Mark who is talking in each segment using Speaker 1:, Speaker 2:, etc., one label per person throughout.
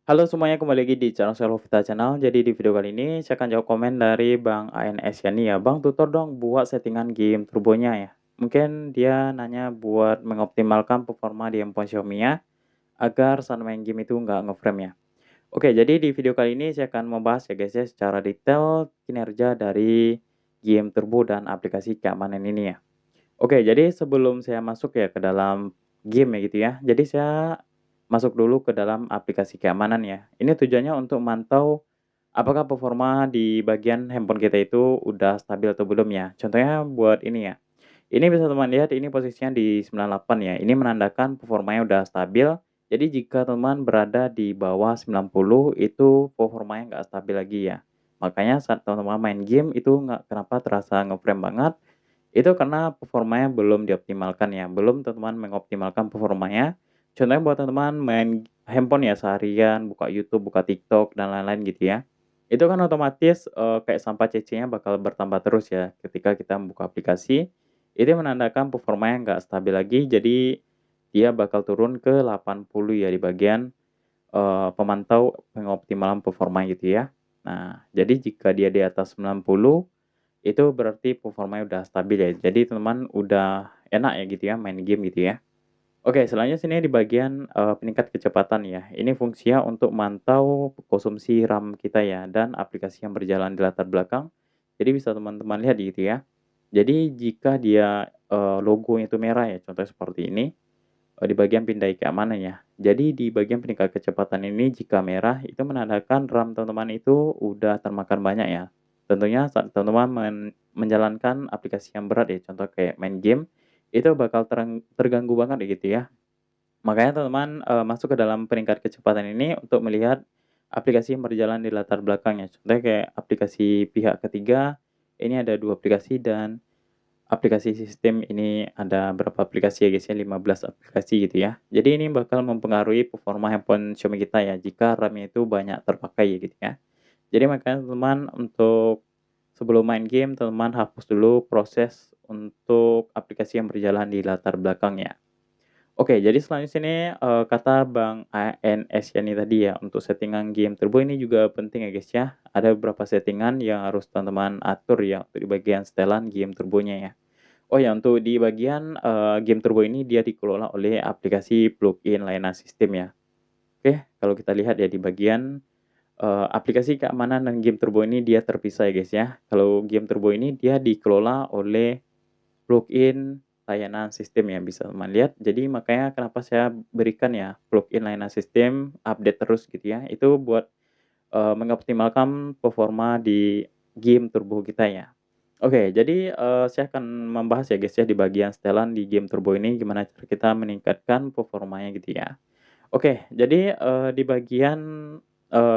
Speaker 1: Halo semuanya, kembali lagi di channel Selvita Channel. Jadi di video kali ini saya akan jawab komen dari Bang ANS Yani ya. Bang, tutor dong buat settingan game turbonya ya. Mungkin dia nanya buat mengoptimalkan performa di handphone Xiaomi-nya agar saat main game itu nggak ngeframe ya. Oke, jadi di video kali ini saya akan membahas ya guys ya secara detail kinerja dari game turbo dan aplikasi keamanan ini ya. Oke, jadi sebelum saya masuk ya ke dalam game ya gitu ya. Jadi saya masuk dulu ke dalam aplikasi keamanan ya. Ini tujuannya untuk memantau apakah performa di bagian handphone kita itu udah stabil atau belum ya. Contohnya buat ini ya. Ini bisa teman lihat ini posisinya di 98 ya. Ini menandakan performanya udah stabil. Jadi jika teman berada di bawah 90 itu performanya nggak stabil lagi ya. Makanya saat teman-teman main game itu nggak kenapa terasa ngeframe banget, itu karena performanya belum dioptimalkan ya, belum teman-teman mengoptimalkan performanya. Contohnya buat teman-teman main handphone ya seharian, buka YouTube, buka TikTok, dan lain-lain gitu ya. Itu kan otomatis, kayak sampah CC-nya bakal bertambah terus ya ketika kita membuka aplikasi. Itu menandakan performanya nggak stabil lagi, jadi dia bakal turun ke 80 ya di bagian, pemantau pengoptimalan performa gitu ya. Nah, jadi jika dia di atas 90 itu berarti performanya udah stabil ya. Jadi teman-teman udah enak ya gitu ya main game gitu ya. Oke, selanjutnya sini di bagian, peningkat kecepatan ya. Ini fungsinya untuk mantau konsumsi RAM kita ya dan aplikasi yang berjalan di latar belakang. Jadi bisa teman-teman lihat gitu ya. Jadi jika dia, logonya itu merah ya, contohnya seperti ini, di bagian pindai keamanan ya. Jadi di bagian peningkat kecepatan ini jika merah itu menandakan RAM teman-teman itu udah termakan banyak ya. Tentunya saat teman-teman menjalankan aplikasi yang berat ya, contoh kayak main game, itu bakal terganggu banget ya gitu ya. Makanya teman-teman, masuk ke dalam peningkat kecepatan ini untuk melihat aplikasi yang berjalan di latar belakangnya. Contohnya kayak aplikasi pihak ketiga, ini ada 2 aplikasi dan aplikasi sistem ini ada berapa aplikasi ya guys ya, 15 aplikasi gitu ya. Jadi ini bakal mempengaruhi performa handphone Xiaomi kita ya, jika RAM-nya itu banyak terpakai ya gitu ya. Jadi makanya teman untuk sebelum main game, teman hapus dulu proses untuk aplikasi yang berjalan di latar belakang ya. Oke, jadi selanjutnya ini, kata Bang ANS Yani tadi ya, untuk settingan game turbo ini juga penting ya guys ya. Ada beberapa settingan yang harus teman-teman atur ya, untuk di bagian setelan game turbonya ya. Oh ya, untuk di bagian, game turbo ini dia dikelola oleh aplikasi plugin layanan sistem ya. Oke, kalau kita lihat ya di bagian, aplikasi keamanan dan game turbo ini dia terpisah ya guys ya. Kalau game turbo ini dia dikelola oleh plugin layanan sistem ya, bisa teman lihat. Jadi makanya kenapa saya berikan ya plugin layanan sistem update terus gitu ya. Itu buat, mengoptimalkan performa di game turbo kita ya. Oke, jadi, saya akan membahas ya guys ya di bagian setelan di game turbo ini gimana cara kita meningkatkan performanya gitu ya. Oke, jadi, di bagian,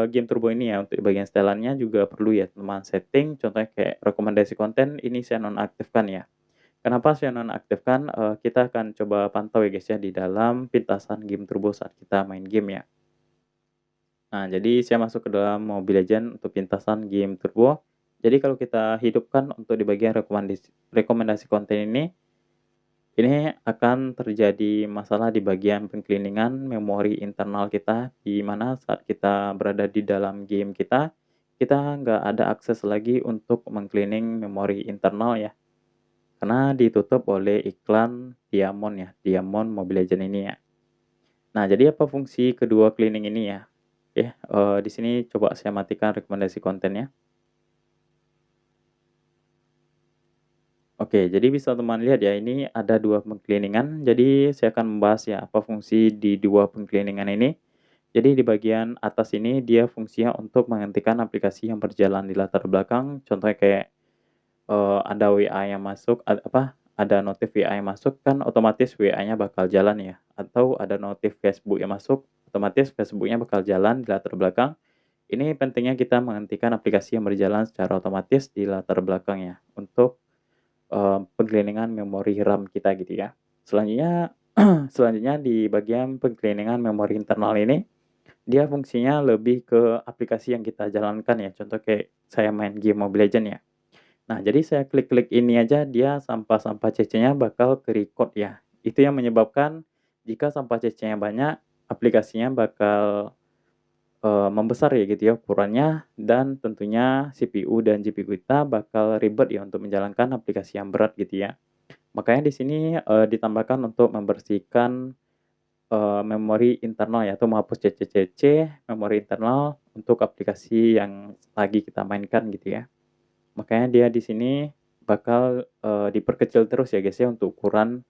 Speaker 1: game turbo ini ya untuk di bagian setelannya juga perlu ya teman setting contohnya kayak rekomendasi konten ini saya nonaktifkan ya. Kenapa saya nonaktifkan? Kita akan coba pantau ya guys ya di dalam pintasan game turbo saat kita main game ya. Nah, jadi saya masuk ke dalam Mobile Legends untuk pintasan game turbo. Jadi kalau kita hidupkan untuk di bagian rekomendasi konten ini akan terjadi masalah di bagian pengcleaning memori internal kita, di mana saat kita berada di dalam game kita nggak ada akses lagi untuk mengcleaning memori internal ya, karena ditutup oleh iklan Diamond ya, Diamond Mobile Legends ini ya. Nah, jadi apa fungsi kedua cleaning ini ya? Oke, di sini coba saya matikan rekomendasi kontennya. Oke, jadi bisa teman lihat ya, ini ada 2 pengcleaning. Jadi saya akan membahas ya, apa fungsi di 2 pengcleaning ini. Jadi di bagian atas ini dia fungsinya untuk menghentikan aplikasi yang berjalan di latar belakang, contohnya kayak, ada WA yang masuk, ada notif WA yang masuk kan otomatis WA-nya bakal jalan ya, atau ada notif Facebook yang masuk, otomatis Facebook-nya bakal jalan di latar belakang. Ini pentingnya kita menghentikan aplikasi yang berjalan secara otomatis di latar belakang ya, untuk pengcleaning memori RAM kita gitu ya. Selanjutnya selanjutnya di bagian pengcleaning memori internal ini, dia fungsinya lebih ke aplikasi yang kita jalankan ya, contoh kayak saya main game Mobile Legends ya. Nah, jadi saya klik-klik ini aja dia sampah-sampah CC-nya bakal ke-record ya. Itu yang menyebabkan jika sampah CC-nya banyak, aplikasinya bakal, membesar ya gitu ya ukurannya, dan tentunya CPU dan GPU kita bakal ribet ya untuk menjalankan aplikasi yang berat gitu ya. Makanya di sini, ditambahkan untuk membersihkan, memori internal ya atau menghapus CC-CC memori internal untuk aplikasi yang lagi kita mainkan gitu ya. Makanya dia di sini bakal, diperkecil terus ya guys ya untuk ukuran,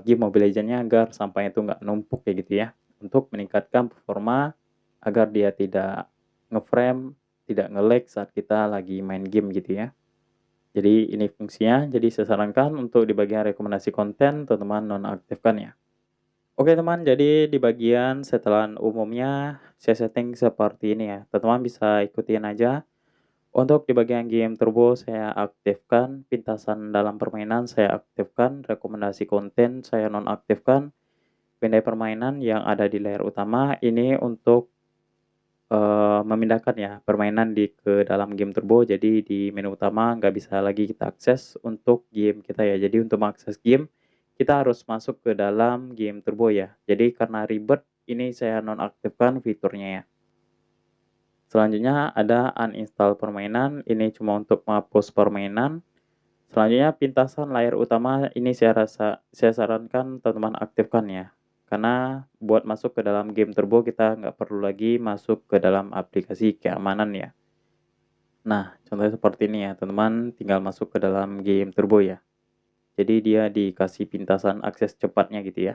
Speaker 1: game Mobile Legends-nya agar sampahnya itu nggak numpuk kayak gitu ya. Untuk meningkatkan performa agar dia tidak nge-frame, tidak nge-lag saat kita lagi main game gitu ya. Jadi ini fungsinya, jadi saya sarankan untuk di bagian rekomendasi konten teman-teman nonaktifkan ya. Oke teman, jadi di bagian setelan umumnya saya setting seperti ini ya. Teman-teman bisa ikutin aja. Untuk di bagian game turbo saya aktifkan, pintasan dalam permainan saya aktifkan, rekomendasi konten saya nonaktifkan, pindai permainan yang ada di layar utama ini untuk memindahkan ya permainan ke dalam game turbo. Jadi di menu utama nggak bisa lagi kita akses untuk game kita ya. Jadi untuk mengakses game, kita harus masuk ke dalam game turbo ya. Jadi karena ribet, ini saya nonaktifkan fiturnya ya. Selanjutnya ada uninstall permainan, ini cuma untuk menghapus permainan. Selanjutnya pintasan layar utama ini saya sarankan teman-teman aktifkan ya. Karena buat masuk ke dalam game turbo kita nggak perlu lagi masuk ke dalam aplikasi keamanan ya. Nah, contohnya seperti ini ya, teman-teman tinggal masuk ke dalam game turbo ya. Jadi dia dikasih pintasan akses cepatnya gitu ya.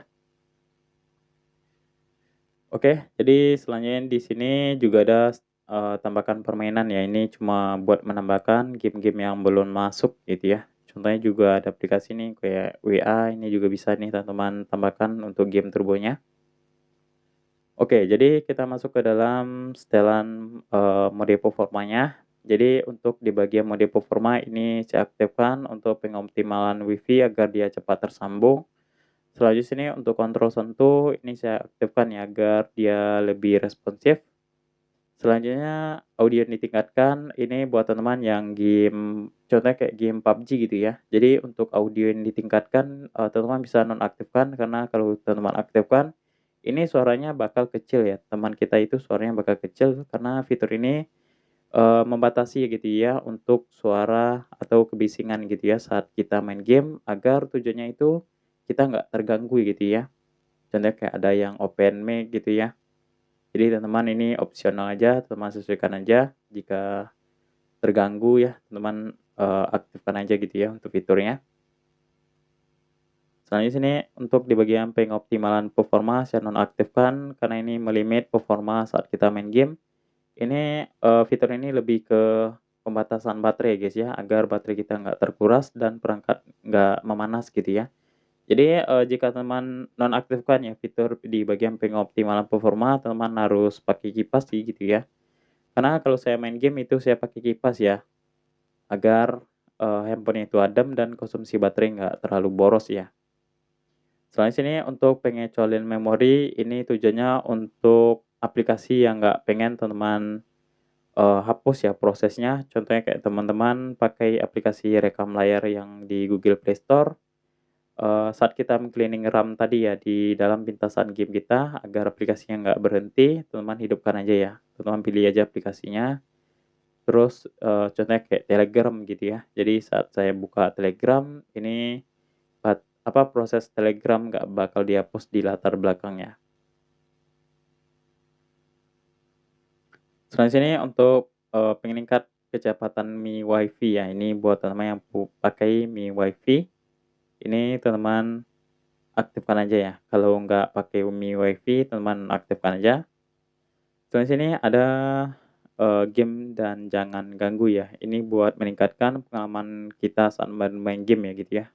Speaker 1: Oke, jadi selanjutnya di sini juga ada tambahkan permainan ya. Ini cuma buat menambahkan game-game yang belum masuk gitu ya. Contohnya juga ada aplikasi nih kayak WA, ini juga bisa nih teman-teman tambahkan untuk game turbonya. Oke, jadi kita masuk ke dalam setelan, mode performanya. Jadi untuk di bagian mode performa ini saya aktifkan untuk pengoptimalan WiFi agar dia cepat tersambung. Selanjutnya sini untuk kontrol sentuh ini saya aktifkan ya agar dia lebih responsif. Selanjutnya audio yang ditingkatkan ini buat teman-teman yang game contohnya kayak game PUBG gitu ya. Jadi untuk audio yang ditingkatkan, teman-teman bisa nonaktifkan karena kalau teman-teman aktifkan, ini suaranya bakal kecil ya, teman kita itu suaranya bakal kecil karena fitur ini, membatasi gitu ya untuk suara atau kebisingan gitu ya saat kita main game agar tujuannya itu kita nggak terganggu gitu ya. Contohnya kayak ada yang open mic gitu ya. Jadi teman-teman ini opsional aja, teman sesuaikan aja. Jika terganggu ya, teman aktifkan aja gitu ya untuk fiturnya. Selanjutnya sini untuk di bagian pengoptimalan performa saya nonaktifkan karena ini melimit performa saat kita main game. Ini, fitur ini lebih ke pembatasan baterai guys ya, agar baterai kita nggak terkuras dan perangkat nggak memanas gitu ya. Jadi, jika teman nonaktifkan ya fitur di bagian pengoptimalan performa, teman harus pakai kipas sih gitu ya. Karena kalau saya main game itu saya pakai kipas ya, agar, handphone itu adem dan konsumsi baterai nggak terlalu boros ya. Selain sini untuk pengecualian memori, ini tujuannya untuk aplikasi yang nggak pengen teman-teman, hapus ya prosesnya. Contohnya kayak teman-teman pakai aplikasi rekam layar yang di Google Play Store. Saat kita meng-cleaning RAM tadi ya di dalam pintasan game kita agar aplikasinya nggak berhenti, teman-teman hidupkan aja ya. Teman-teman pilih aja aplikasinya, terus, contohnya kayak Telegram gitu ya. Jadi saat saya buka Telegram, ini proses Telegram nggak bakal dihapus di latar belakangnya. Selain sini untuk, peningkat kecepatan Mi WiFi ya, ini buat teman-teman yang pakai Mi WiFi, ini teman-teman aktifkan aja ya, kalau nggak pakai Mi WiFi teman aktifkan aja. Setelah sini ada, game dan jangan ganggu ya, ini buat meningkatkan pengalaman kita saat bermain game ya gitu ya.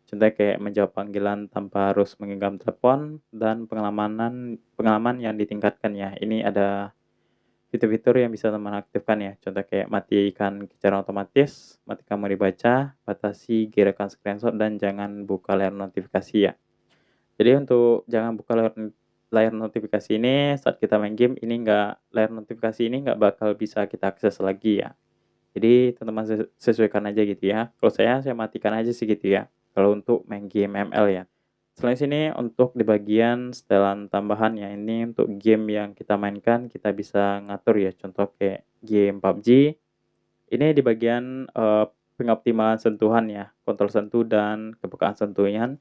Speaker 1: Contohnya kayak menjawab panggilan tanpa harus menggenggam telepon dan pengalaman yang ditingkatkan ya. Ini ada fitur-fitur yang bisa teman aktifkan ya, contoh kayak matikan secara otomatis, matikan mode dibaca, batasi gerakan screenshot dan jangan buka layar notifikasi ya. Jadi untuk jangan buka layar notifikasi ini saat kita main game ini layar notifikasi ini nggak bakal bisa kita akses lagi ya. Jadi teman-teman sesuaikan aja gitu ya. Kalau saya matikan aja sih gitu ya, kalau untuk main game ML ya. Selain sini untuk di bagian setelan tambahan ya, ini untuk game yang kita mainkan kita bisa ngatur ya, contoh kayak game PUBG, ini di bagian, pengoptimalan sentuhan ya, kontrol sentuh dan kepekaan sentuhan.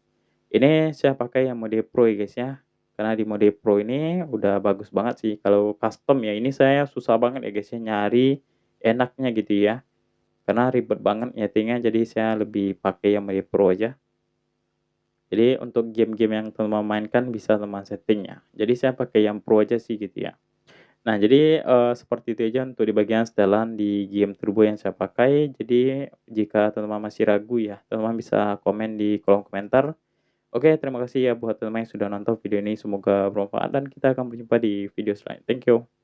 Speaker 1: Ini saya pakai yang mode Pro ya guys ya, karena di mode Pro ini udah bagus banget sih. Kalau custom ya ini saya susah banget ya guys ya nyari enaknya gitu ya, karena ribet banget nyetingnya jadi saya lebih pakai yang mode Pro aja. Jadi untuk game-game yang teman-teman mainkan bisa teman setting ya. Jadi saya pakai yang Pro aja sih gitu ya. Nah jadi, seperti itu aja untuk di bagian setelan di game turbo yang saya pakai. Jadi jika teman-teman masih ragu ya, teman-teman bisa komen di kolom komentar. Oke, terima kasih ya buat teman-teman yang sudah nonton video ini, semoga bermanfaat dan kita akan berjumpa di video selanjutnya. Thank you.